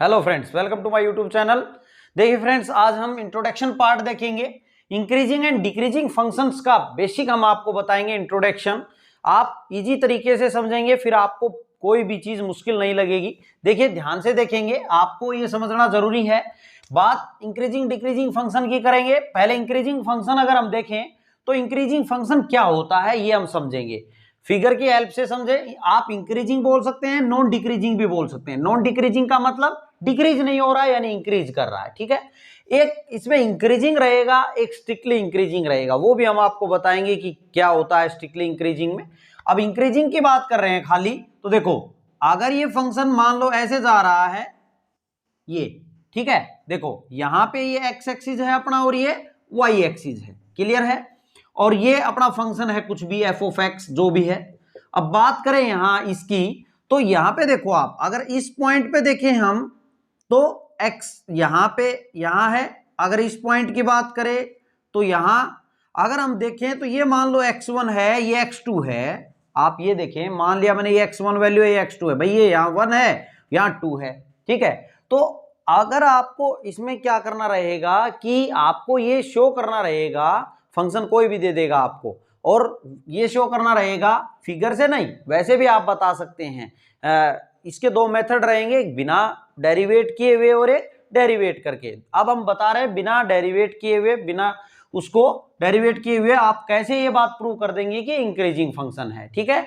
Hello friends, welcome to my YouTube channel. देखिए friends, आज हम इंट्रोडक्शन पार्ट देखेंगे। इंक्रीजिंग एंड डिक्रीजिंग फंक्शंस का बेसिक हम आपको बताएंगे इंट्रोडक्शन। आप इजी तरीके से समझेंगे, फिर आपको कोई भी चीज मुश्किल नहीं लगेगी। देखिए ध्यान से देखेंगे, आपको ये समझना जरूरी है। बात इंक्रीजिंग डिक्रीजिंग फंक्शन की करेंगे। पहले इंक्रीजिंग फंक्शन अगर हम देखें तो इंक्रीजिंग फंक्शन क्या होता है ये हम समझेंगे। फिगर की हेल्प से समझे। आप इंक्रीजिंग बोल सकते हैं, नॉन डिक्रीजिंग भी बोल सकते हैं। नॉन डिक्रीजिंग का मतलब डिक्रीज नहीं हो रहा है यानी इंक्रीज कर रहा है, ठीक है। एक इसमें इंक्रीजिंग रहेगा, एक स्ट्रिक्टली इंक्रीजिंग रहेगा, वो भी हम आपको बताएंगे कि क्या होता है स्ट्रिक्टली इंक्रीजिंग में। अब इंक्रीजिंग की बात कर रहे हैं खाली, तो देखो अगर ये फंक्शन मान लो ऐसे जा रहा है ये, ठीक है। देखो यहां पे ये एक्स एक्सिस है अपना और ये वाई एक्सिस है, क्लियर है। और ये अपना फंक्शन है कुछ भी, एफ ऑफ एक्स जो भी है। अब बात करें यहां इसकी, तो यहां पे देखो आप अगर इस पॉइंट पे देखें हम, तो x यहां पे यहां है। अगर इस पॉइंट की बात करें तो यहां अगर हम देखें तो ये मान लो x1 है, ये x2 है। आप ये देखें, मान लिया मैंने ये x1 वैल्यू है, ये x2 है। भाई ये यहां 1 है, यहां 2 है, ठीक है। तो अगर आपको इसमें क्या करना रहेगा कि आपको ये शो करना रहेगा, फंक्शन कोई भी दे देगा आपको, और ये शो करना रहेगा फिगर से नहीं, वैसे भी आप बता सकते हैं। इसके दो मेथड रहेंगे, एक बिना डेरिवेट किए हुए और एक डेरिवेट करके। अब हम बता रहे हैं बिना डेरिवेट किए हुए, बिना उसको डेरिवेट किए हुए आप कैसे ये बात प्रूव कर देंगे कि इंक्रीजिंग फंक्शन है, ठीक है।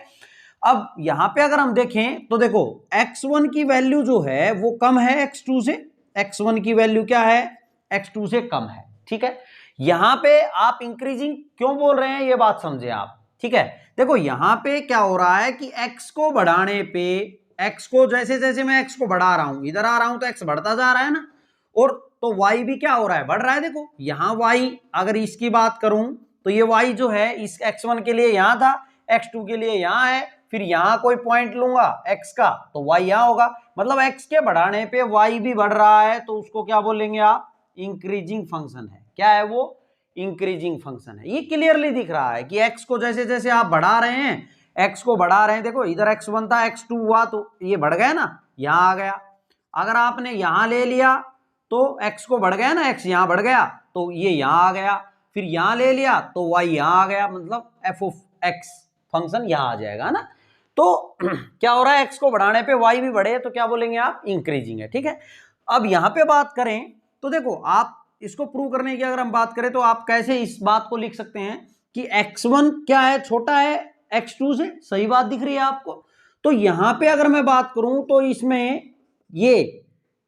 अब यहां पे अगर हम देखें तो देखो x1 की वैल्यू जो है वो कम है x2 से। x1 की वैल्यू क्या है, x2 से कम है, ठीक है। यहां पे आप इंक्रीजिंग क्यों बोल रहे हैं ये बात समझे आप, ठीक है। देखो यहां पे क्या हो रहा है कि x को बढ़ाने पे, x को जैसे जैसे मैं x को बढ़ा रहा हूं, इधर आ रहा हूं तो x बढ़ता जा रहा है ना, और तो y भी क्या हो रहा है, बढ़ रहा है। देखो यहां y अगर इसकी बात करूं तो ये y जो है इस x1 के लिए यहां था, x2 के लिए यहां है, फिर यहां कोई पॉइंट लूंगा x का तो y यहां होगा। मतलब x के बढ़ाने पे y भी बढ़ रहा है, तो उसको क्या बोलेंगे आप, इंक्रीजिंग फंक्शन है। क्या है वो, इंक्रीजिंग फंक्शन है। ये क्लियरली दिख रहा है कि x को जैसे जैसे आप बढ़ा रहे हैं, x को बढ़ा रहे हैं, देखो इधर x1 था, x2 हुआ तो ये बढ़ गया ना, यहां आ गया। अगर आपने यहां ले लिया तो x को बढ़ गया ना, x यहां बढ़ गया तो ये यहां आ गया, फिर यहां ले लिया तो y यहां आ गया, मतलब f ऑफ x फंक्शन यहां आ जाएगा ना। तो क्या हो रहा है, x को बढ़ाने पे y भी बढ़े तो क्या बोलेंगे आप, इंक्रीजिंग है, ठीक है। अब यहां पे बात करें तो देखो आप इसको प्रूव करने की अगर हम बात करें तो आप कैसे इस बात को लिख सकते हैं कि x1 क्या है, छोटा है x2 से, सही बात दिख रही है आपको। तो यहां पे अगर मैं बात करूं तो इसमें ये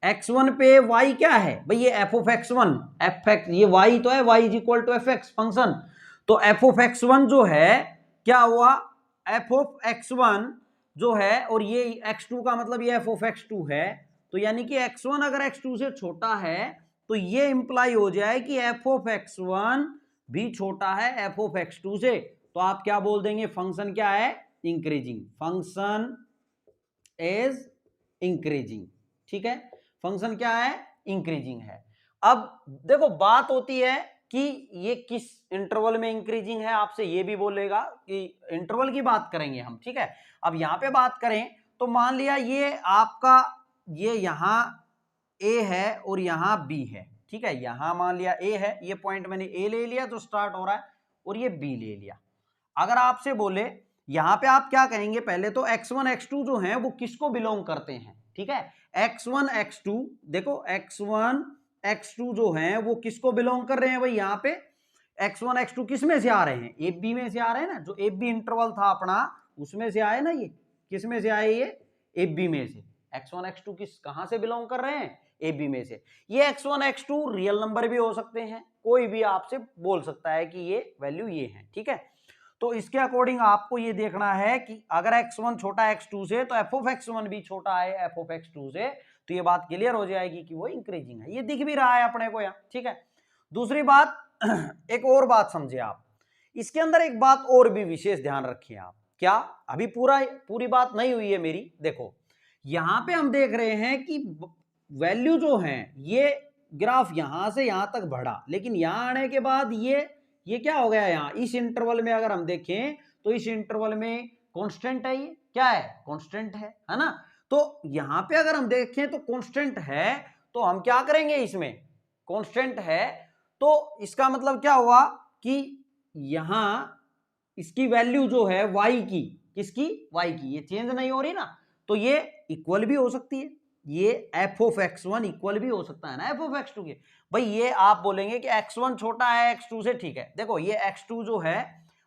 x1 पे y क्या है, भाई ये f ऑफ x1, f ये y तो है, y is equal to F X function. तो f ऑफ x1 जो है क्या हुआ, f ऑफ x1 जो है, और ये x2 का मतलब ये f ऑफ x2 है। तो यानी कि x1 अगर x2 से छोटा है तो ये इंप्लाई हो जाए कि f ऑफ x1 भी छोटा है f ऑफ x2 से। तो आप क्या बोल देंगे, फंक्शन क्या है, इंक्रीजिंग, फंक्शन इज इंक्रीजिंग, ठीक है। फंक्शन क्या है, इंक्रीजिंग है। अब देखो बात होती है कि ये किस इंटरवल में इंक्रीजिंग है, आपसे ये भी बोलेगा कि इंटरवल की बात करेंगे हम, ठीक है। अब यहां पे बात करें तो मान लिया ये आपका, ये यहां ए है और यहां बी है, ठीक है। यहां मान लिया ए है, ये पॉइंट मैंने ए ले लिया जो स्टार्ट हो रहा है, और ये बी ले लिया। अगर आपसे बोले यहां पे आप क्या कहेंगे, पहले तो x1 x2 जो हैं वो किसको बिलोंग करते हैं, ठीक है। x1 x2, देखो x1 x2 जो हैं वो किसको बिलोंग कर रहे हैं भाई, यहां पे x1 x2 किस में से आ रहे हैं, एफ बी में से आ रहे हैं ना, जो एफ बी इंटरवल था अपना उसमें से आए ना, ये किस में से आए, ये एफ बी में से। x1 x2 किस कहां से बिलोंग कर रहे हैं, ए बी में से। ये x1 x2 रियल नंबर भी हो सकते हैं, कोई भी आपसे बोल सकता है कि ये वैल्यू ये है, ठीक है। तो इसके अकॉर्डिंग आपको ये देखना है कि अगर x1 छोटा है x2 से तो f ऑफ x1 भी छोटा है f ऑफ x2 से, तो ये बात क्लियर हो जाएगी कि वो इंक्रीजिंग है। ये दिख भी रहा है अपने को यहाँ, ठीक है। दूसरी बात एक और बात समझे आप, इसके अंदर एक बात और भी विशेष ध्यान रखिए आप। क्या, अभी पूरी बात नहीं हुई है मेरी। देखो यहां पे हम देख रहे हैं कि वैल्यू जो है, ये ग्राफ यहां से यहां तक बढ़ा, लेकिन यहां आने के बाद ये क्या हो गया, यहां इस इंटरवल में अगर हम देखें तो इस इंटरवल में कांस्टेंट है, ये क्या है, कांस्टेंट है ना। तो यहां पे अगर हम देखें तो कांस्टेंट है, तो हम क्या करेंगे, इसमें कांस्टेंट है तो इसका मतलब क्या हुआ कि यहां इसकी वैल्यू जो है y की, किसकी, y की, ये चेंज नहीं हो रही ना, तो ये इक्वल भी हो सकती है, ये f ऑफ x1 इक्वल भी हो सकता है ना f ऑफ x2 के। भाई ये आप बोलेंगे कि x1 छोटा है x2 से, ठीक है, देखो ये x2 जो है,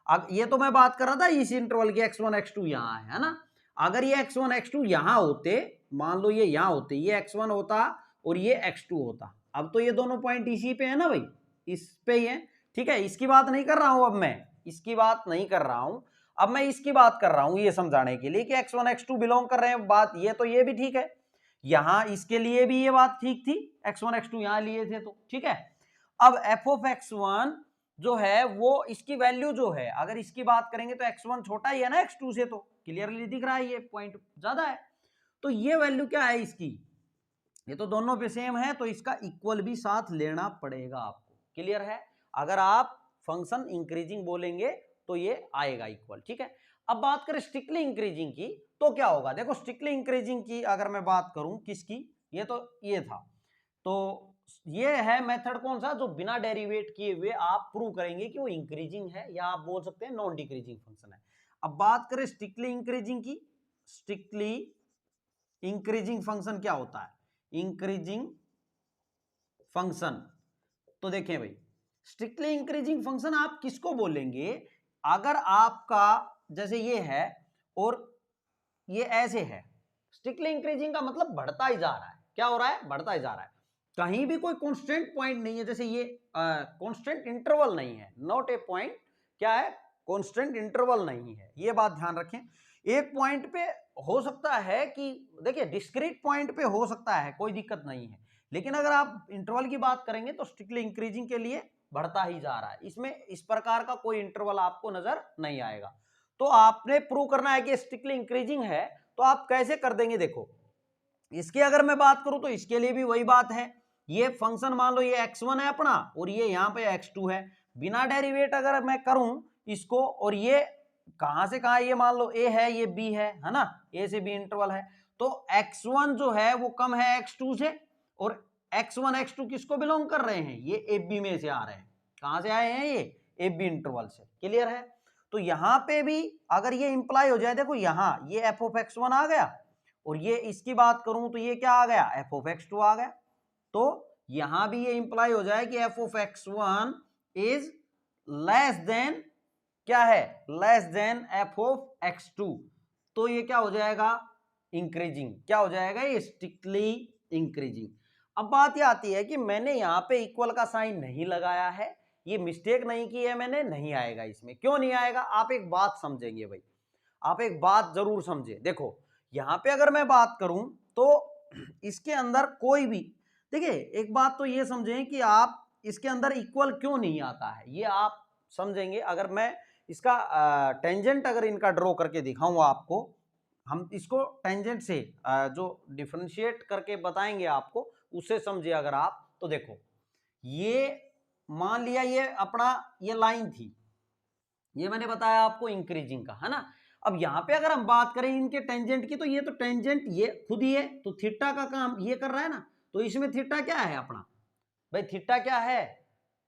अब ये तो मैं बात कर रहा था इस इंटरवल की x1 x2 यहां है ना, अगर ये x1 x2 यहां होते, मान लो ये यहां होते, ये x1 होता और ये x2 होता, अब तो ये दोनों पॉइंट इसी पे है ना भाई, इस पे ही है, ठीक है, इसकी बात नहीं कर रहा हूं, अब मैं इसकी बात नहीं कर रहा हूं, अब मैं इसकी बात कर रहा हूं ये समझाने के लिए कि x1 x2 बिलोंग कर रहे हैं, बात ये तो ये भी ठीक है, यहां इसके लिए भी ये बात ठीक थी, x1 x2 यहां लिए थे तो ठीक है। अब f ऑफ x1 जो है वो इसकी वैल्यू जो है, अगर इसकी बात करेंगे तो x1 छोटा ही है ना x2 से, तो क्लियरली दिख रहा है ये पॉइंट ज्यादा है, तो ये वैल्यू क्या है इसकी, ये तो दोनों पे सेम है, तो इसका इक्वल भी साथ लेना पड़ेगा आपको, क्लियर है, अगर आप फंक्शन इंक्रीजिंग बोलेंगे तो ये आएगा इक्वल, ठीक है। अब बात करें स्ट्रिक्टली इंक्रीजिंग की, तो क्या होगा, देखो स्ट्रिक्टली इंक्रीजिंग की अगर मैं बात करूं किसकी, ये तो ये था, तो ये है मेथड कौन सा, जो बिना डेरिवेट किए हुए आप प्रूव करेंगे कि वो इंक्रीजिंग है, या आप बोल सकते हैं नॉन डिक्रीजिंग फंक्शन है। अब बात करें स्ट्रिक्टली इंक्रीजिंग की, स्ट्रिक्टली इंक्रीजिंग फंक्शन क्या होता है, इंक्रीजिंग फंक्शन, तो देखें भाई स्ट्रिक्टली इंक्रीजिंग फंक्शन आप किसको बोलेंगे, अगर आपका जैसे ये है और ये ऐसे है, स्ट्रिक्टली इंक्रीजिंग का मतलब बढ़ता ही जा रहा है, क्या हो रहा है, बढ़ता ही जा रहा है, कहीं भी कोई कांस्टेंट पॉइंट नहीं है, जैसे ये कांस्टेंट इंटरवल नहीं है, नॉट ए पॉइंट, क्या है, कांस्टेंट इंटरवल नहीं है, ये बात ध्यान रखें। एक पॉइंट पे हो सकता है कि देखिए डिस्क्रीट पॉइंट पे हो सकता है, कोई दिक्कत नहीं है, लेकिन अगर आप इंटरवल की बात करेंगे तो स्ट्रिक्टली इंक्रीजिंग के लिए बढ़ता ही जा रहा है, इसमें इस प्रकार का कोई इंटरवल आपको नजर नहीं आएगा। तो आपने प्रूव करना है कि स्ट्रिक्टली इंक्रीजिंग है, तो आप कैसे कर देंगे, देखो इसकी अगर मैं बात करूं तो इसके लिए भी वही बात है, ये फंक्शन मान लो ये x1 है अपना और ये यहाँ पे x2 है, बिना डेरिवेट अगर मैं करूं इसको, और ये कहां से कहां, ये मान लो a है ये b है ना, a से b इंटरवल है, तो x1 जो है वो कम है x2 से, और x1 x2 किसको बिलोंग कर रहे हैं, ये ab में से आ रहे हैं, कहां से आए हैं, ये ab इंटरवल से, क्लियर है। तो यहां पे भी अगर ये इंप्लाई हो जाए, देखो यहां ये f ऑफ x1 आ गया, और ये इसकी बात करूं तो ये क्या आ गया, f ऑफ x2 आ गया, तो यहां भी ये इंप्लाई हो जाए कि f of x1 is less than, क्या है, less then f of x2, तो ये क्या हो जाएगा, इंक्रीजिंग, क्या हो जाएगा, ये स्ट्रिक्टली इंक्रीजिंग। अब बात ये आती है कि मैंने यहां पे इक्वल का साइन नहीं लगाया है, ये मिस्टेक नहीं की है मैंने, नहीं आएगा इसमें, क्यों नहीं आएगा, आप एक बात समझेंगे भाई, आप एक बात जरूर समझे, देखो यहां पे अगर मैं बात करूं तो इसके अंदर कोई भी, देखिए एक बात तो ये समझें कि आप इसके अंदर इक्वल क्यों नहीं आता है, ये आप समझेंगे अगर मैं इसका टेंजेंट अगर इनका ड्रॉ करके दिखाऊंगा आपको, हम इसको टेंजेंट से जो डिफरेंशिएट करके बताएंगे आपको, उससे समझिए अगर आप, तो देखो ये मान लिया ये अपना ये लाइन थी, ये मैंने बताया आपको इंक्रीजिंग का, है ना। अब यहां पे अगर हम बात करें इनके टेंजेंट की, तो ये तो टेंजेंट ये खुद ही है, तो थीटा का काम ये कर रहा है ना, तो इसमें थीटा क्या है अपना, भाई थीटा क्या है,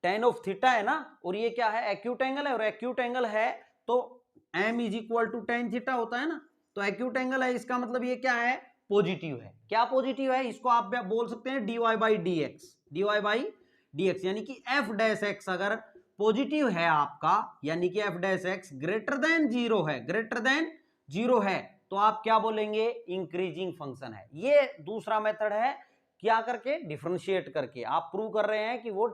टेन ऑफ थीटा है ना, और ये क्या है, एक्यूट एंगल है, और एक्यूट एंगल है तो m is equal to ten theta होता है ना, तो एक्यूट एंगल है, इसका मतलब ये क्या है, पॉजिटिव है, क्या पॉजिटिव है, इसको आप बोल सकते हैं dy बाई डी एक्स, यानी कि f डैश एक्स अगर पॉजिटिव है आपका, यानी कि f dash x greater than zero है, ग्रेटर देन जीरो है, तो आप क्या बोलेंगे, इंक्रीजिंग फंक्शन है। ये दूसरा मेथड है, क्या करके, डिफरेंशिएट करके आप प्रूव कर रहे हैं कि वो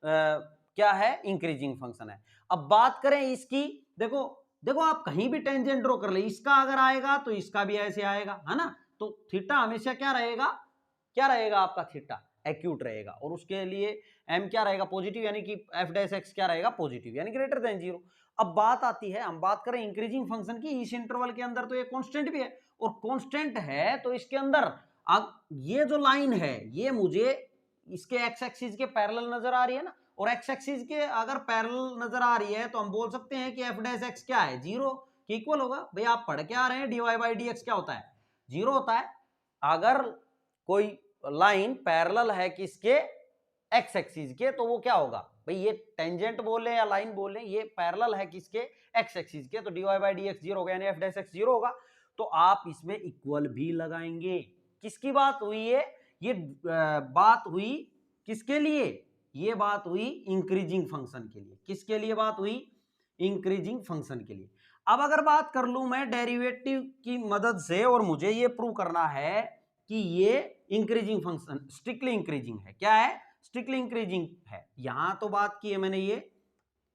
क्या है, इंक्रीजिंग फंक्शन है। अब बात करें इसकी, देखो देखो आप कहीं भी टेंजेंट ड्रॉ कर ले, इसका अगर आएगा तो इसका भी ऐसे आएगा, है ना, तो थीटा हमेशा क्या रहेगा, क्या रहेगा आपका, थीटा एक्यूट रहेगा, और उसके लिए m क्या रहेगा, पॉजिटिव, यानी कि f डैश x क्या रहेगा, पॉजिटिव, यानी ग्रेटर देन जीरो। अब बात आती है, हम बात करें इंक्रीजिंग फंक्शन की, इस इंटरवल के अंदर तो ये कांस्टेंट भी है, और कांस्टेंट है तो इसके अंदर अब ये जो लाइन है ये मुझे इसके एक्स एक्सिस के पैरेलल नजर आ रही है ना, और एक्स एक्सिस के अगर पैरेलल नजर आ रही है तो हम बोल सकते हैं कि f डैश x क्या है, जीरो के इक्वल होगा। भाई आप पढ़ के आ रहे हैं dy बाई डी एक्स क्या होता है, जीरो होता है, अगर कोई लाइन पैरेलल है किसके, एक्स एक्सिस के, तो वो क्या होगा भाई, ये टेंजेंट बोले या लाइन बोले, ये पैरेलल है किसके, एक्स एक्सिस के, तो dy बाई डी एक्स 0 होगा, यानी f डैश एक्स 0 होगा। तो आप इसमें इक्वल भी लगाएंगे। किसकी बात हुई है, ये बात हुई किसके लिए, ये बात हुई इंक्रीजिंग फंक्शन के लिए। किसके लिए बात हुई, इंक्रीजिंग फंक्शन के लिए। अब अगर बात कर लूं मैं डेरिवेटिव की मदद से, और मुझे ये प्रूव करना है कि ये इंक्रीजिंग फंक्शन स्ट्रिक्टली इंक्रीजिंग है। क्या है, स्ट्रिक्टली इंक्रीजिंग है। यहां तो बात की है मैंने ये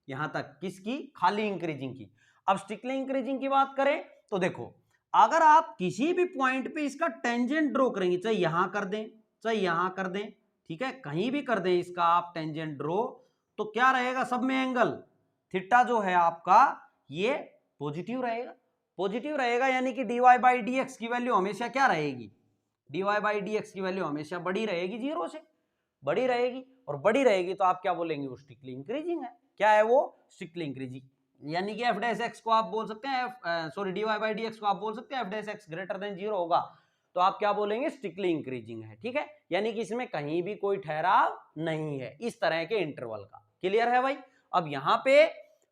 यहां तक, किसकी, खाली इंक्रीजिंग की। अब स्ट्रिक्टली इंक्रीजिंग की बात करें तो देखो, अगर आप किसी भी पॉइंट पे इसका टेंजेंट ड्रॉ करेंगे, चाहे यहां कर दें चाहे यहां कर दें, ठीक है, कहीं भी कर दें इसका आप टेंजेंट ड्रॉ, तो क्या रहेगा, सब में एंगल थीटा जो है आपका ये पॉजिटिव रहेगा। पॉजिटिव रहेगा यानी कि dy बाई डी एक्स की वैल्यू हमेशा क्या रहेगी, dy बाई डी एक्स की वैल्यू हमेशा बड़ी रहेगी, 0 से बड़ी रहेगी, और बड़ी रहेगी तो आप क्या बोलेंगे, वो स्ट्रिक्टली इंक्रीजिंग है। क्या है वो, स्ट्रिक्टली इंक्रीजिंग, यानी कि f डैश एक्स को आप बोल सकते हैं, sorry dy by D x को आप बोल सकते हैं f dash x greater than 0 होगा, तो आप क्या बोलेंगे, स्ट्रिक्टली इंक्रीजिंग है। ठीक है, यानी कि इसमें कहीं भी कोई ठहराव नहीं है इस तरह के इंटरवल का। क्लियर है भाई। अब यहाँ पे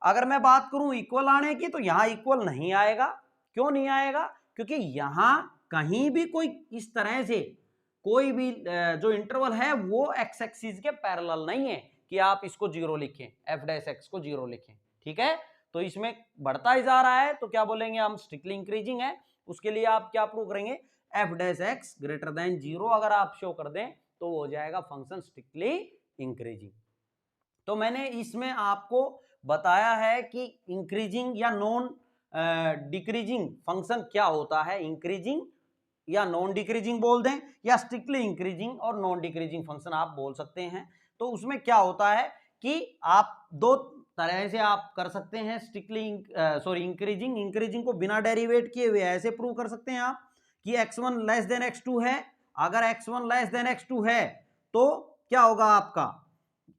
अगर मैं बात करूं इक्वल आने की, तो यहाँ इक्वल नहीं आएगा। क्यों नहीं आएगा, क्योंकि यहाँ कहीं भी कोई इस तरह से कोई भी जो इंटरवल है वो एक्स एक्सिस के पैरेलल नहीं है कि आप इसको 0 लिखें, f डैश एक्स को 0 लिखें। ठीक है, तो इसमें बढ़ता ही जा रहा है, तो क्या बोलेंगे हम, स्ट्रिक्टली इंक्रीजिंग है। उसके लिए आप क्या प्रूव करेंगे, f dash x greater than 0 अगर आप शो कर दें तो वो हो जाएगा फंक्शन स्ट्रिक्टली इंक्रीजिंग। तो मैंने इसमें आपको बताया है कि इंक्रीजिंग या नॉन डिक्रीजिंग फंक्शन क्या होता है, इंक्रीजिंग या नॉन डिक्रीजिंग बोल दें, या स्ट्रिक्टली इंक्रीजिंग और नॉन डिक्रीजिंग फंक्शन आप बोल सकते हैं। तो उसमें क्या होता है कि आप दो तरह से आप कर सकते हैं, स्ट्रिक्टली सॉरी इंक्रीजिंग को बिना डेरिवेट किए हुए ऐसे प्रूव कर सकते हैं आप कि x1 लेस देन x2 है। अगर x1 लेस देन x2 है तो क्या होगा आपका,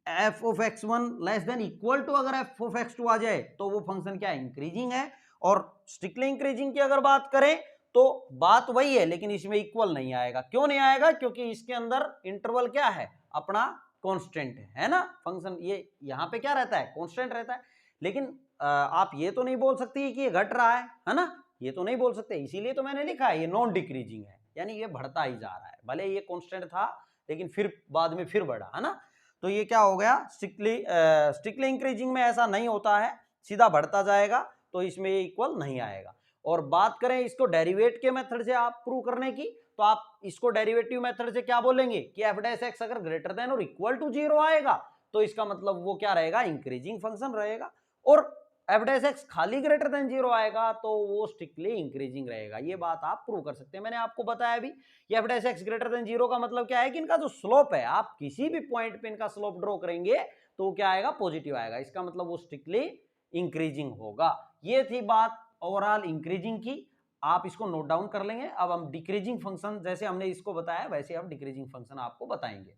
f of x1 less than equal to, अगर f ऑफ x2 आ जाए तो वो फंक्शन क्या इंक्रीजिंग है। और स्ट्रिक्टली इंक्रीजिंग की अगर बात करें तो बात वही है, लेकिन इसमें इक्वल नहीं आएगा। क्यों नहीं आएगा, क्योंकि इसके अंदर इंटरवल क्या है, अपना कांस्टेंट है ना, फंक्शन ये यहाँ पे क्या रहता है, कांस्टेंट रहता है। लेकिन आप ये तो नहीं बोल सकते कि ये घट रहा है ना, ये तो नहीं बोल सकते, इसीलिए तो मैंने लिखा है ये नॉन डिक्रीजिंग है, यानी ये बढ़ता ही जा रहा है। भले ये कांस्टेंट था लेकिन फिर बाद में फिर बढ़ा, है ना। तो ये क्या हो गया, स्ट्रिक्टली इंक्रीजिंग में ऐसा नहीं होता है, सीधा बढ़ता जाएगा, तो इसमें ये इक्वल नहीं आएगा। और बात करें इसको डेरिवेट के मेथड से आप प्रूव करने की, तो आप इसको डेरिवेटिव मेथड से क्या बोलेंगे कि f डैश एक्स अगर ग्रेटर देन और इक्वल टू 0 आएगा तो इसका मतलब वो क्या रहेगा, इंक्रीजिंग फंक्शन रहेगा। और f डैश एक्स खाली ग्रेटर देन 0 आएगा तो वो स्ट्रिक्टली इंक्रीजिंग रहेगा। ये बात आप प्रूव कर सकते हैं, मैंने आपको बताया भी। ये f dash x greater than 0 का मतलब क्या है कि इनका जो स्लोप है, आप किसी भी पॉइंट पे इनका स्लोप ड्रॉ करेंगे तो क्या आएगा, पॉजिटिव आएगा। इसका मतलब वो स्ट्रिक्टली इंक्रीजिंग होगा। ये थी बात ओवरऑल इंक्रीजिंग की, आप इसको नोट डाउन कर लेंगे। अब हम डिक्रीजिंग फंक्शन, जैसे हमने इसको बताया वैसे हम डिक्रीजिंग फंक्शन आपको बताएंगे।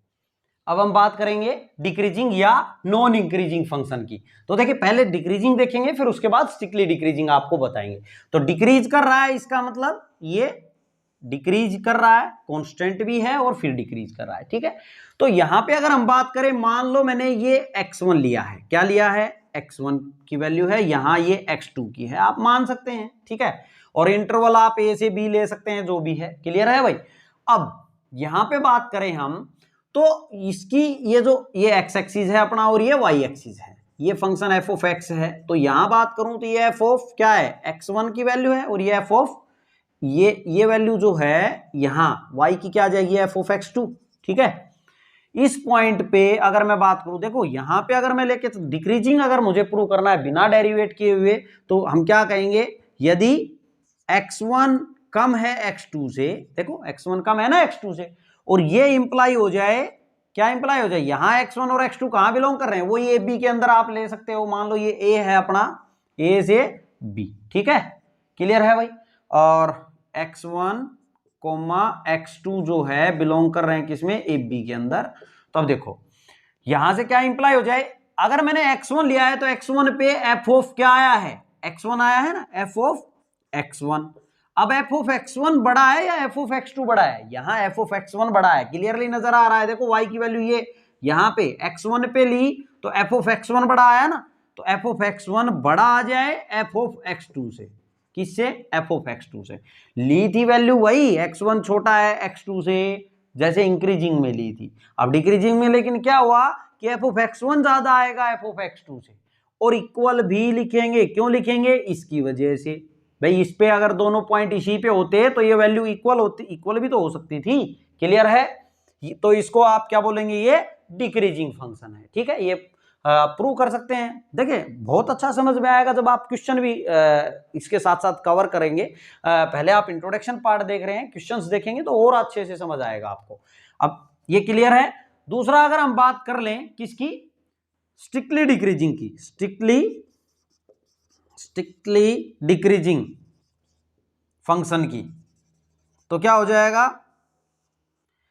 अब हम बात करेंगे डिक्रीजिंग या नॉन इंक्रीजिंग फंक्शन की। तो देखिए पहले डिक्रीजिंग देखेंगे, फिर उसके बाद स्ट्रिक्टली डिक्रीजिंग आपको बताएंगे। तो डिक्रीज कर रहा है, इसका मतलब ये डिक्रीज कर रहा है, कांस्टेंट भी है और फिर डिक्रीज कर रहा है। ठीक है, तो यहां पे अगर हम बात करें, मान लो मैंने ये x1 लिया है, क्या लिया है, x1 की वैल्यू है, यहां ये x2 की है, आप मान सकते हैं। ठीक है, और इंटरवल आप a से b ले सकते हैं, जो भी है। क्लियर है भाई। अब यहां पे बात करें हम, तो इसकी ये x एक्सिस है अपना और ये y एक्सिस है, ये फंक्शन f ऑफ x है। तो यहां बात करूं तो ये f ऑफ क्या है, x1 की वैल्यू है, और ये f ऑफ ये वैल्यू जो है यहां y की क्या आ जाएगी, f ऑफ x2। ठीक है, इस पॉइंट पे अगर मैं बात करूं, देखो यहां पे अगर मैं लेके डिक्रीजिंग अगर मुझे प्रूव करना है बिना डेरिवेट किए हुए, तो हम क्या कहेंगे, यदि x1 कम है x2 से, देखो x1 कम है ना x2 से, और ये इंप्लाई हो जाए, क्या इंप्लाई हो जाए, यहां x1 और x2 कहां बिलोंग कर रहे हैं, वो ये b के अंदर आप ले सकते हो। मान लो ये a है अपना, a से b। ठीक है, क्लियर है भाई। और x1 x2 जो है बिलोंग कर रहे हैं किसमें, ab के अंदर। तो अब देखो यहां से क्या इंप्लाई हो जाए, अगर मैंने x1 लिया है तो x1 पे f ऑफ क्या आया है, x1 आया है ना, f ऑफ x1। अब एफ ऑफ x1 बड़ा है या एफ ऑफ x2 बड़ा है? यहाँ एफ ऑफ x1 बड़ा है, क्लियरली नजर आ रहा है। देखो y की वैल्यू ये यहाँ पे x1 पे ली तो एफ ऑफ x1 बड़ा आया ना, तो एफ ऑफ x1 बड़ा आ जाए एफ ऑफ x2 से। किससे? एफ ऑफ x2 से। ली थी वैल्यू वही, x1 छोटा है x2 से, जैसे इंक्रीजिंग में ली थी। अब डिक्रीजिंग में लेकिन क्या हुआ कि एफ ऑफ x1 ज्यादा आएगा एफ ऑफ x2 से, और इक्वल भी लिखेंगे। क्यों लिखेंगे? इसकी वजह से भाई इस पे अगर दोनों पॉइंट इसी पे होते तो ये वैल्यू इक्वल होती, इक्वल भी तो हो सकती थी। क्लियर है? तो इसको आप क्या बोलेंगे? ये डिक्रीजिंग फंक्शन है। ठीक है, ये प्रूव कर सकते हैं। देखिए बहुत अच्छा समझ में आएगा जब आप क्वेश्चन भी इसके साथ साथ कवर करेंगे। पहले आप इंट्रोडक्शन पार्ट देख रहे हैं, क्वेश्चंस देखेंगे तो और अच्छे से समझ आएगा आपको। अब ये क्लियर है। दूसरा अगर हम बात कर लें किसकी? स्ट्रिक्टली डिक्रीजिंग की। स्ट्रिक्टली डिक्रीजिंग फंक्शन की, तो क्या हो जाएगा?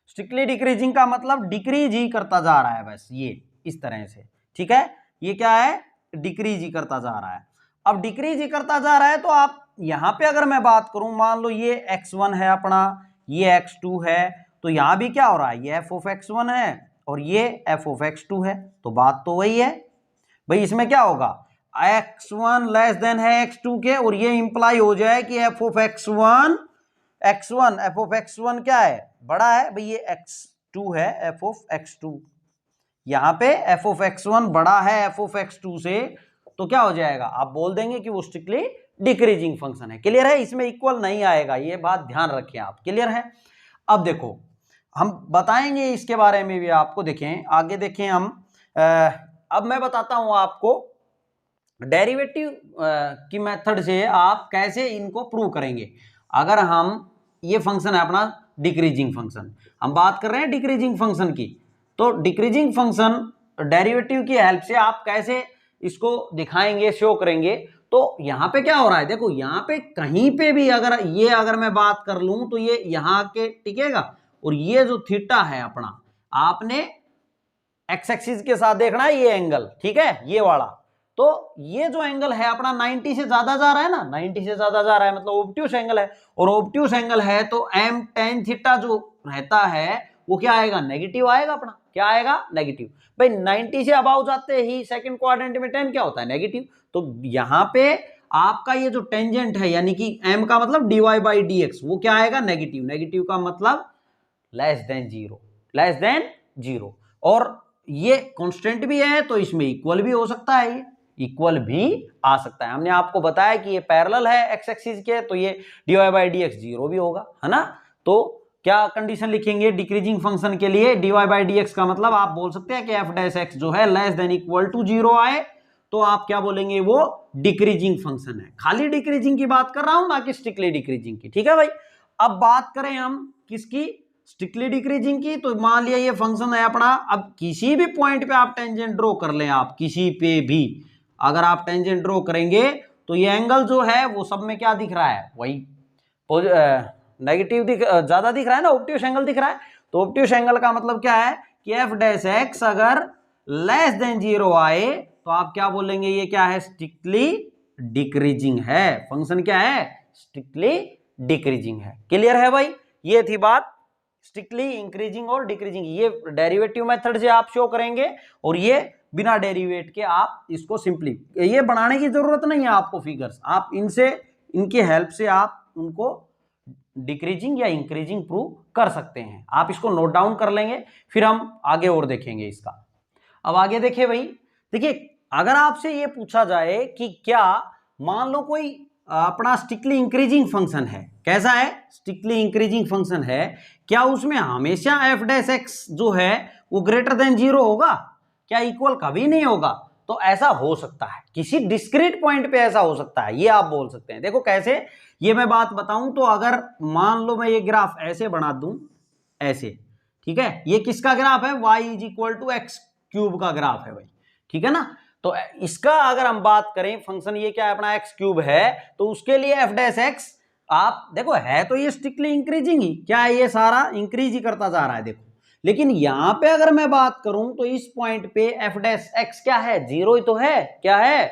स्ट्रिक्टली डिक्रीजिंग का मतलब डिक्रीज ही करता जा रहा है, बस ये इस तरह से। ठीक है, ये क्या है? डिक्रीज ही करता जा रहा है। अब डिक्रीज ही करता जा रहा है तो आप यहां पे अगर मैं बात करूं, मान लो ये x1 है अपना, ये x2 है, तो यहां भी क्या हो रहा है? ये f ऑफ x1 है और ये f ऑफ x2 है, तो बात तो वही है भाई। इसमें क्या होगा? x1 लेस देन है x2 के, और ये इंप्लाई हो जाए कि f of x1 f of x1 क्या है? बड़ा है भाई, ये x2 है f ऑफ x2। यहां पे f ऑफ x1 बड़ा है f ऑफ x2 से, तो क्या हो जाएगा? आप बोल देंगे कि वो स्ट्रिक्टली डिक्रीजिंग फंक्शन है। क्लियर है? इसमें इक्वल नहीं आएगा, ये बात ध्यान रखें आप। क्लियर है? अब देखो हम बताएंगे इसके बारे में भी आपको। देखें आगे, देखें हम अब मैं बताता हूं आपको डेरिवेटिव की मेथड से आप कैसे इनको प्रूव करेंगे। अगर हम, ये फंक्शन है अपना डिक्रीजिंग फंक्शन, हम बात कर रहे हैं डिक्रीजिंग फंक्शन की, तो डिक्रीजिंग फंक्शन डेरिवेटिव की हेल्प से आप कैसे इसको दिखाएंगे, शो करेंगे। तो यहां पे क्या हो रहा है? देखो यहां पे कहीं पे भी अगर ये अगर मैं बात कर लूं तो ये यहां के टिकेगा, और ये जो थीटा है अपना, आपने एक्स एक्सिस के साथ देखना है ये एंगल। ठीक है, ये वाला, तो ये जो एंगल है अपना 90 से ज्यादा जा रहा है ना, 90 से ज्यादा जा रहा है, मतलब ऑब्ट्यूस एंगल है। और ऑब्ट्यूस एंगल है तो m tan थीटा जो रहता है वो क्या आएगा? नेगेटिव आएगा अपना। क्या आएगा? नेगेटिव। भाई 90 से अबाउ जाते ही सेकंड क्वाड्रेंट में tan क्या होता है? नेगेटिव। तो यहां पे आपका ये जो टेंजेंट है, यानी कि m का मतलब dy बाई dx, वो क्या आएगा? नेगेटिव। नेगेटिव का मतलब less than zero, less than zero. और ये कांस्टेंट भी है तो इसमें इक्वल भी हो सकता है, ये इक्वल भी आ सकता है। हमने आपको बताया कि ये पैरेलल है एक्स एक्सिस के, तो ये dy बाई dx जीरो भी होगा, है ना। तो क्या कंडीशन लिखेंगे डिक्रीजिंग फंक्शन के लिए? dy बाई dx का मतलब आप बोल सकते हैं कि f डैश x जो है less than equal to zero आए, तो आप क्या बोलेंगे? वो डिक्रीजिंग फंक्शन है। खाली डिक्रीजिंग की बात कर रहा हूं, ना कि स्ट्रिक्टली डिक्रीजिंग की। ठीक है भाई। अब बात करें हम किसकी? स्ट्रिक्टली डिक्रीजिंग की। तो मान लिया ये फंक्शन है अपना, अब किसी भी पॉइंट पे आप टेंजेंट ड्रॉ कर लें, आप किसी पे भी अगर आप टेंजेंट ड्रॉ करेंगे तो ये एंगल जो है वो सब में क्या दिख रहा है? वही नेगेटिव ज्यादा दिख रहा है ना, ऑब्ट्यूस एंगल दिख रहा है। तो ऑब्ट्यूस एंगल का मतलब क्या है कि एफ डैश एक्स अगर लेस देन जीरो आए तो आप क्या बोलेंगे? ये क्या है? स्ट्रिक्टली डिक्रीजिंग है। फंक्शन क्या है? स्ट्रिक्टली डिक्रीजिंग है। क्लियर है भाई? ये थी बात स्ट्रिक्टली इंक्रीजिंग और डिक्रीजिंग। ये डेरिवेटिव मेथड से आप शो करेंगे, और ये बिना डेरिवेट के आप इसको सिंपली, ये बनाने की जरूरत नहीं है आपको फिगर्स, आप इनसे, इनकी हेल्प से आप उनको डिक्रीजिंग या इंक्रीजिंग प्रूव कर सकते हैं। आप इसको नोट डाउन कर लेंगे, फिर हम आगे और देखेंगे इसका। अब आगे देखिए भाई, देखिए अगर आपसे ये पूछा जाए कि क्या मान लो कोई अपना स्ट्रिक्टली इंक्रीजिंग फंक्शन है, कैसा है? स्ट्रिक्टली इंक्रीजिंग फंक्शन है, क्या उसमें हमेशा एफ डैश एक्स जो है वो ग्रेटर देन जीरो होगा? क्या इक्वल कभी नहीं होगा? तो ऐसा हो सकता है, किसी डिस्क्रीट पॉइंट पे ऐसा हो सकता है, ये आप बोल सकते हैं। देखो कैसे, ये मैं बात बताऊं तो अगर मान लो मैं ये ग्राफ ऐसे बना दूं, ऐसे, ठीक है, ये किसका ग्राफ है? y is equal to X cube का ग्राफ है भाई, ठीक है ना। तो इसका अगर हम बात करें, फंक्शन ये क्या है अपना? एक्स क्यूब है, तो उसके लिए एफ डैश एक्स, आप देखो है तो ये स्ट्रिक्टली इंक्रीजिंग ही, क्या है? ये सारा इंक्रीज ही करता जा रहा है, देखो। लेकिन यहां पे अगर मैं बात करूं तो इस पॉइंट पे एफ डैश एक्स क्या है? जीरो ही तो है। क्या है?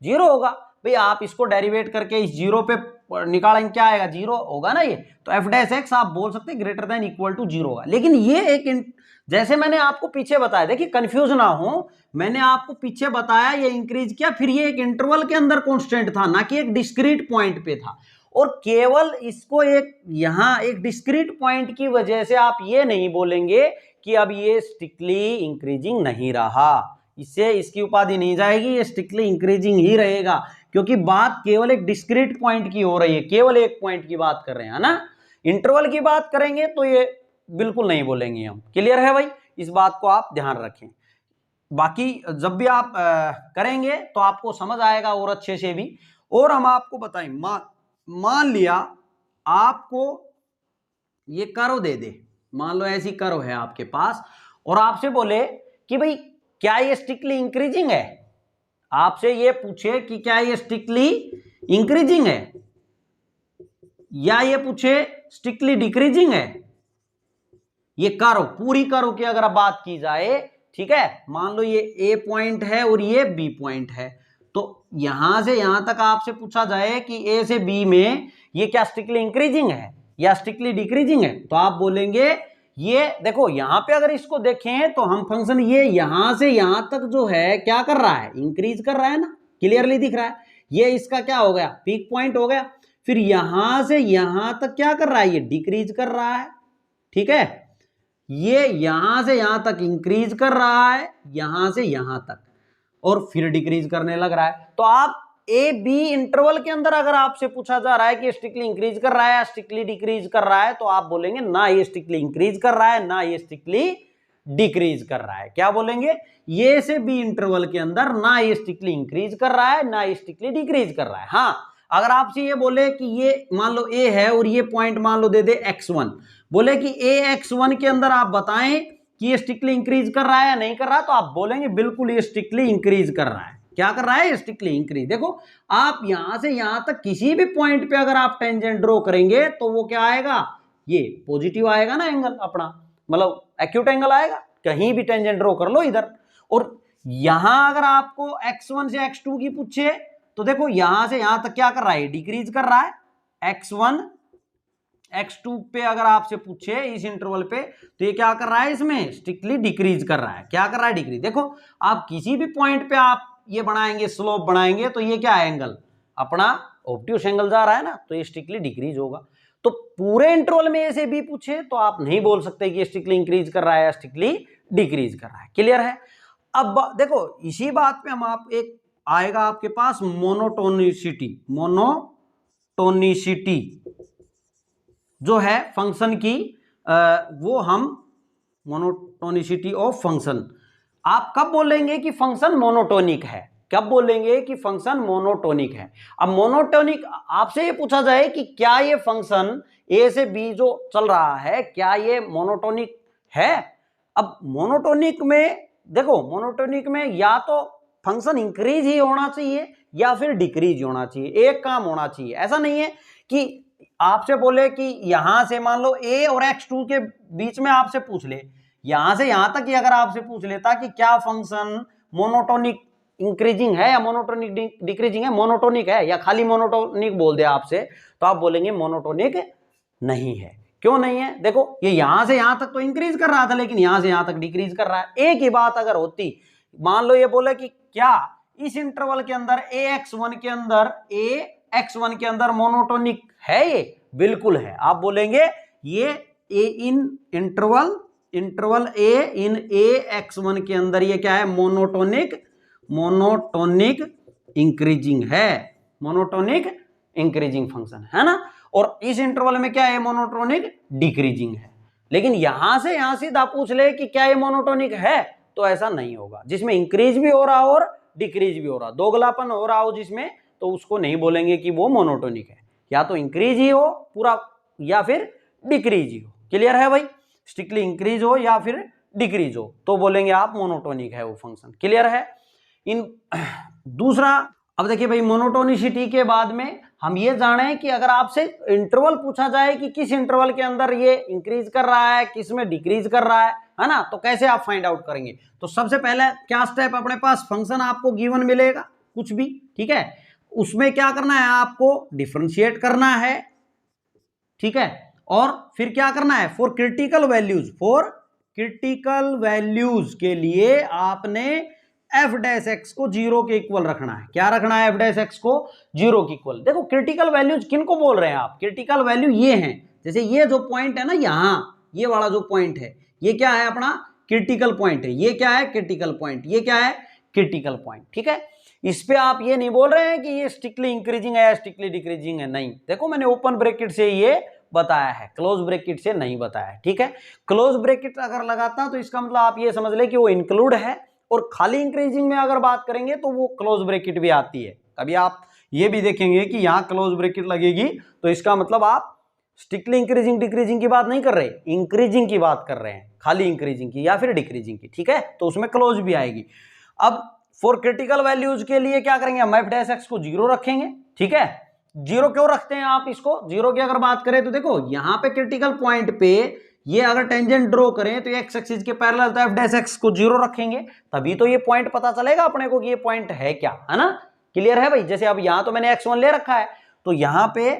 जीरो होगा भाई। आप इसको डेरिवेट करके इस जीरो पे निकालेंगे क्या आएगा, 0 होगा ना ये। तो एफ डैश एक्स आप बोल सकते हैं ग्रेटर देन इक्वल टू 0 होगा। लेकिन ये एक जैसे मैंने आपको पीछे बताया, देखिए कंफ्यूज ना हो, मैंने आपको पीछे बताया ये इंक्रीज किया, फिर ये एक इंटरवल के अंदर कांस्टेंट था, ना कि एक डिस्क्रीट पॉइंट पे था। और केवल इसको एक यहां एक डिस्क्रीट पॉइंट की वजह से आप ये नहीं बोलेंगे कि अब ये स्ट्रिक्टली इंक्रीजिंग नहीं रहा, इससे इसकी उपाधि नहीं जाएगी, ये स्ट्रिक्टली इंक्रीजिंग ही रहेगा, क्योंकि बात केवल एक डिस्क्रीट पॉइंट की हो रही है, केवल एक पॉइंट की बात कर रहे हैं ना। इंटरवल की बात करेंगे तो ये बिल्कुल नहीं बोलेंगे हम। क्लियर है भाई, इस बात को आप ध्यान रखें। बाकी जब भी आप करेंगे तो आपको समझ आएगा और अच्छे से भी। और हम आपको बताएं, मान लिया आपको ये कर्व दे दे, मान लो ऐसी कर्व है आपके पास, और आपसे बोले कि भाई क्या ये स्ट्रिक्टली इंक्रीजिंग है, आपसे ये पूछे कि क्या ये स्ट्रिक्टली इंक्रीजिंग है या ये पूछे स्ट्रिक्टली डिक्रीजिंग है, ये कर्व पूरी कर्व की अगर बात की जाए, ठीक है, मान लो ये ए पॉइंट है और ये बी पॉइंट है, तो यहां से यहां तक आपसे पूछा जाए कि ए से बी में ये क्या स्ट्रिक्टली इंक्रीजिंग है या स्ट्रिक्टली डिक्रीजिंग है, तो आप बोलेंगे ये देखो यहां पे अगर इसको देखें तो हम फंक्शन ये यहां से यहां तक जो है क्या कर रहा है, इंक्रीज कर रहा है ना, क्लियरली दिख रहा है। ये इसका क्या हो गया, पीक पॉइंट हो गया। फिर यहां से यहां तक क्या कर रहा है, ये डिक्रीज कर रहा है, ठीक है, ये यहां से यहां तक इंक्रीज कर रहा है, यहां से यहां तक, और फिर डिक्रीज करने लग रहा है। तो आप ए बी इंटरवल के अंदर अगर आपसे पूछा जा रहा है कि स्ट्रिक्टली इंक्रीज कर रहा है या स्ट्रिक्टली डिक्रीज कर रहा है, तो आप बोलेंगे ना ये स्ट्रिक्टली इंक्रीज कर रहा है ना ये स्ट्रिक्टली डिक्रीज कर रहा है। क्या बोलेंगे, ये से बी इंटरवल के अंदर ना ये स्ट्रिक्टली इंक्रीज कर रहा है ना ये स्ट्रिक्टली डिक्रीज कर रहा है। हाँ, अगर आपसे ये बोले कि ये मान लो ए है और ये पॉइंट मान लो दे दे x1, बोले कि ए x1 के अंदर आप बताएं कि ये स्ट्रिक्टली इंक्रीज कर रहा है या नहीं कर रहा है, तो आप बोलेंगे बिल्कुल ये स्ट्रिक्टली इंक्रीज कर रहा है। क्या कर रहा है, स्ट्रिक्टली इंक्रीज। देखो आप यहां से यहां तक किसी भी पॉइंट पे अगर आप टेंजेंट ड्रॉ करेंगे तो वो क्या आएगा, ये पॉजिटिव आएगा ना एंगल अपना, मतलब एक्यूट एंगल आएगा, कहीं भी टेंजेंट ड्रॉ कर लो इधर। और यहां अगर आपको x1 से x2 की पूछे तो देखो यहां से यहां तक क्या कर रहा है, डिक्रीज कर रहा है। x1 x2 पे अगर आपसे पूछे इस इंटरवल पे तो ये क्या कर रहा है, इसमें स्ट्रिक्टली डिक्रीज कर रहा है। क्या कर रहा है, डिक्रीज। देखो आप किसी भी पॉइंट पे आप ये बनाएंगे, स्लोप बनाएंगे, तो ये क्या है, एंगल अपना ऑब्ट्यूस एंगल जा रहा है ना, तो ये स्ट्रिक्टली डिक्रीज होगा। तो पूरे इंटरवल में ए से बी पूछे तो आप नहीं बोल सकते कि स्ट्रिक्टली इंक्रीज कर रहा है या स्ट्रिक्टली डिक्रीज कर रहा है। क्लियर है। अब देखो इसी बात पे हम आप एक आएगा आपके पास मोनोटोनिसिटी, मोनोटोनिसिटी जो है फंक्शन की, वो हम मोनोटोनिसिटी ऑफ फंक्शन, आप कब बोलेंगे कि फंक्शन मोनोटोनिक है, कब बोलेंगे कि फंक्शन मोनोटोनिक है। अब मोनोटोनिक आपसे ये पूछा जाए कि क्या ये फंक्शन ए से बी जो चल रहा है क्या ये मोनोटोनिक है। अब मोनोटोनिक में देखो, मोनोटोनिक में या तो फंक्शन इंक्रीज ही होना चाहिए या फिर डिक्रीज होना चाहिए, एक काम होना चाहिए। ऐसा नहीं है कि आपसे बोले कि यहां से मान लो ए और x2 के बीच में आपसे पूछ ले, यहां से यहां तक ही अगर आपसे पूछ लेता कि क्या फंक्शन मोनोटोनिक इंक्रीजिंग है या मोनोटोनिक डिक्रीजिंग है, मोनोटोनिक है या खाली मोनोटोनिक बोल दे आपसे, तो आप बोलेंगे मोनोटोनिक नहीं है। क्यों नहीं है, देखो ये यहां से यहां तक तो इंक्रीज कर रहा था लेकिन यहां से यहां तक डिक्रीज कर रहा है। एक ही बात अगर होती, मान लो ये बोले कि क्या इस इंटरवल के अंदर ax1 के अंदर ax1 के अंदर मोनोटोनिक है, ये बिल्कुल है। आप बोलेंगे ये a in interval a in ax1 के अंदर ये क्या है, मोनोटोनिक इंक्रीजिंग है, मोनोटोनिक इंक्रीजिंग फंक्शन है ना। और इस इंटरवल में क्या है, मोनोटोनिक डिक्रीजिंग है। लेकिन यहां से यहां सीधा पूछ ले कि क्या ये मोनोटोनिक है, तो ऐसा नहीं होगा। जिसमें इंक्रीज भी हो रहा हो और डिक्रीज भी हो रहा, दोगलापन हो रहा हो जिसमें, तो उसको नहीं बोलेंगे कि वो मोनोटोनिक है। या तो इंक्रीज ही हो पूरा या फिर डिक्रीज ही हो। क्लियर है भाई, स्ट्रिक्टली इंक्रीज हो या फिर डिक्रीज हो तो बोलेंगे आप मोनोटोनिक है वो फंक्शन। क्लियर है। इन दूसरा, अब देखिए भाई मोनोटोनिसिटी के बाद में हम ये जाने कि अगर आपसे इंटरवल पूछा जाए कि किस इंटरवल के अंदर ये इंक्रीज कर रहा है किस में डिक्रीज कर रहा है ना, तो कैसे आप फाइंड आउट करेंगे। तो सबसे पहले क्या स्टेप अपने पास, फंक्शन आपको गिवन मिलेगा कुछ भी, ठीक है, उसमें क्या करना है, आपको डिफरेंशिएट करना है, ठीक है। और फिर क्या करना है, फॉर क्रिटिकल वैल्यूज के लिए आपने एफ डैश एक्स को 0 के इक्वल रखना है। क्या रखना है, एफ डैश एक्स को 0 के इक्वल। देखो क्रिटिकल वैल्यूज किनको बोल रहे हैं आप, क्रिटिकल वैल्यू ये हैं, जैसे ये जो पॉइंट है ना, यहां ये वाला जो पॉइंट है, ये क्या है अपना क्रिटिकल पॉइंट है। ये क्या है, क्रिटिकल पॉइंट। ये क्या है, क्रिटिकल पॉइंट, ठीक है। इस पे आप ये नहीं बोल रहे हैं कि ये स्ट्रिक्टली इंक्रीजिंग है या स्ट्रिक्टली डिक्रीजिंग है, नहीं। देखो मैंने ओपन ब्रैकेट से ये बताया है, क्लोज ब्रैकेट से नहीं बताया है, ठीक है। क्लोज ब्रैकेट अगर लगाता तो इसका मतलब आप ये समझ ले कि वो इंक्लूड है, और खाली इंक्रीजिंग में अगर बात करेंगे तो वो क्लोज ब्रैकेट भी आती है। कभी आप ये भी देखेंगे कि यहां क्लोज ब्रैकेट लगेगी तो इसका मतलब आप स्ट्रिक्टली इंक्रीजिंग डिक्रीजिंग की बात नहीं कर रहे, इंक्रीजिंग की बात कर रहे हैं, खाली इंक्रीजिंग की या फिर डिक्रीजिंग की, ठीक है। तो उसमें क्लोज भी आएगी। अब फॉर क्रिटिकल वैल्यूज के लिए क्या करेंगे, हम एफ डैश एक्स को 0 रखेंगे, ठीक है। 0 क्यों रखते हैं आप इसको, 0 की अगर बात करें तो देखो यहां पे क्रिटिकल पॉइंट पे ये अगर टेंजेंट ड्रॉ करें तो ये एक्स एक्सिस के पैरेलल, तो एफ डैश एक्स को 0 रखेंगे, तभी तो ये पॉइंट पता चलेगा अपने को कि ये पॉइंट है क्या, है ना। क्लियर है भाई। जैसे अब यहां तो मैंने x1 ले रखा है, तो यहां पे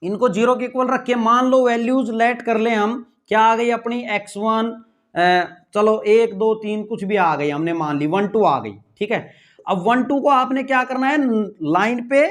इनको 0 के इक्वल रख के मान लो वैल्यूज लेट कर ले हम, क्या आ गई अपनी x1, चलो 1 2 3 कुछ भी आ गई, हमने मान ली 1 2 आ गई, ठीक है। अब 1 2 को आपने क्या करना है, लाइन पे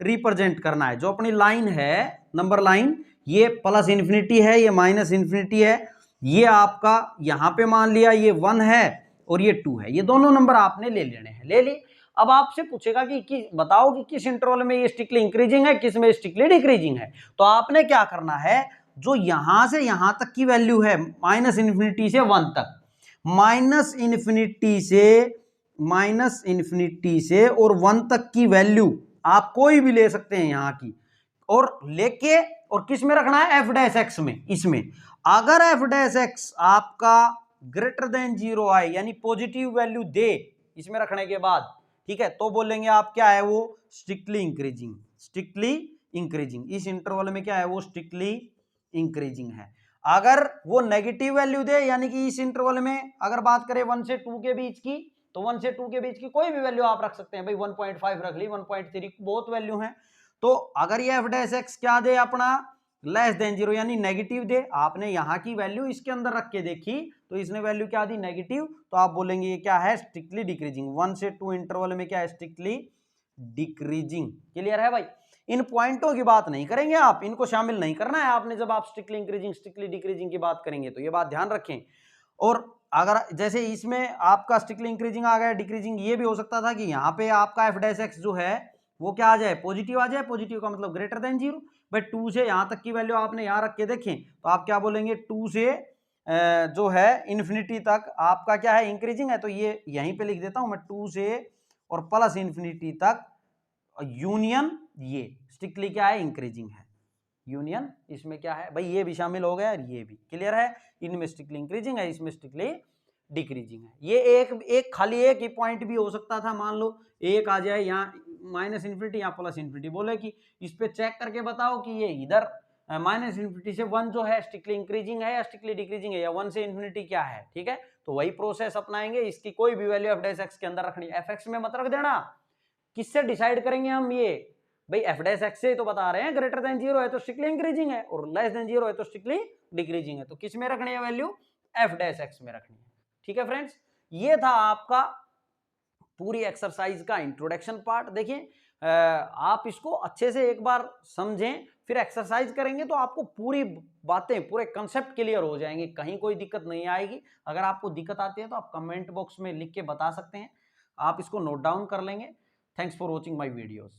रिप्रेजेंट करना है। जो अपनी लाइन है, नंबर लाइन, ये प्लस इन्फिनिटी है, ये माइनस इन्फिनिटी है, ये आपका यहां पे मान लिया ये 1 है और ये 2 है, ये दोनों नंबर आपने ले लेने हैं, ले लिए। अब आपसे पूछेगा कि बताओ कि किस इंटरवल में ये स्ट्रिक्टली इंक्रीजिंग है, किस में स्ट्रिक्टली डिक्रीजिंग है। तो आपने क्या करना है, जो यहां से यहां तक की वैल्यू है, माइनस इन्फिनिटी से 1 तक, माइनस इन्फिनिटी से और 1 तक की वैल्यू आप कोई भी ले सकते हैं यहां की, और लेके और किस में रखना है, एफ डैश एक्स में। इसमें अगर एफ डैश एक्स आपका ग्रेटर देन 0 आए, यानी पॉजिटिव वैल्यू दे इसमें रखने के बाद, ठीक है, तो बोलेंगे आप क्या है वो स्ट्रिक्टली इंक्रीजिंग। इस इंटरवल में क्या है वो स्ट्रिक्टली इंक्रीजिंग है। अगर वो नेगेटिव वैल्यू दे, यानी कि इस इंटरवल में अगर बात करें 1 से 2 के बीच की, तो 1 से 2 के बीच की कोई भी वैल्यू आप रख सकते हैं भाई, 1.5 रख ली, 1.3, बहुत वैल्यू है। तो अगर ये एफ डैश एक्स क्या दे अपना लेस देन 0, यानी नेगेटिव दे, आपने यहां की वैल्यू इसके अंदर रख के देखी तो इसने वैल्यू क्या दी, नेगेटिव, तो आप बोलेंगे ये क्या है, स्ट्रिक्टली डिक्रीजिंग। 1 से 2 इंटरवल में क्या है, स्ट्रिक्टली डिक्रीजिंग। क्लियर है भाई। इन पॉइंटों की बात नहीं करेंगे आप, इनको शामिल नहीं करना है आपने जब आप स्ट्रिक्टली इंक्रीजिंग स्ट्रिक्टली डिक्रीजिंग की बात करेंगे, तो ये बात ध्यान रखें। और अगर जैसे इसमें आपका स्ट्रिक्टली इंक्रीजिंग आ गया, डिक्रीजिंग, ये भी हो सकता था कि यहाँ पे आपका एफ डैश एक्स जो है वो क्या आ जाए, पॉजिटिव आ जाए। पॉजिटिव का मतलब ग्रेटर देन 0, भाई 2 से यहां तक की वैल्यू आपने यहां रख के देखें तो आप क्या बोलेंगे, 2 से जो है इन्फिनिटी तक आपका क्या है, इंक्रीजिंग है। तो ये यहीं पे लिख देता हूं मैं, 2 से और प्लस इन्फिनिटी तक यूनियन, ये स्ट्रिक्टली क्या है, इंक्रीजिंग है। यूनियन इसमें क्या है भाई, ये भी शामिल हो गया और ये भी। क्लियर है। इनमें स्ट्रिक्टली इंक्रीजिंग है, इसमें स्ट्रिक्टली डिक्रीजिंग है। ये एक खाली एक ही पॉइंट भी हो सकता था, मान लो एक आ जाए यहाँ माइनस इन्फिनिटी या प्लस इन्फिनिटी, बोले कि इस पे चेक करके बताओ कि ये इधर माइनस इन्फिनिटी से 1 जो है स्ट्रिक्टली इंक्रीजिंग है या स्ट्रिक्टली डिक्रीजिंग है, या 1 से इन्फिनिटी क्या है, ठीक है। तो वही प्रोसेस अपनाएंगे, इसकी कोई भी वैल्यू एफ डैश एक्स के अंदर रखनी है। एफ एक्स में मत रख देना, किससे डिसाइड करेंगे हम ये भाई, एफ डैश एक्स से तो बता रहे हैं, ग्रेटर देन 0 है तो स्ट्रिक्टली इंक्रीजिंग है और लेस देन 0 है तो स्ट्रिक्टली डिक्रीजिंग है। तो किस में रखनी है वैल्यू, एफ डैश एक्स में रखनी है। ठीक है फ्रेंड्स, ये था आपका पूरी एक्सरसाइज का इंट्रोडक्शन पार्ट। देखिए आप इसको अच्छे से एक बार समझें, फिर एक्सरसाइज करेंगे तो आपको पूरी बातें, पूरे कंसेप्ट क्लियर हो जाएंगे, कहीं कोई दिक्कत नहीं आएगी। अगर आपको दिक्कत आती है तो आप कमेंट बॉक्स में लिख के बता सकते हैं, आप इसको नोट डाउन कर लेंगे। Thanks for watching my videos.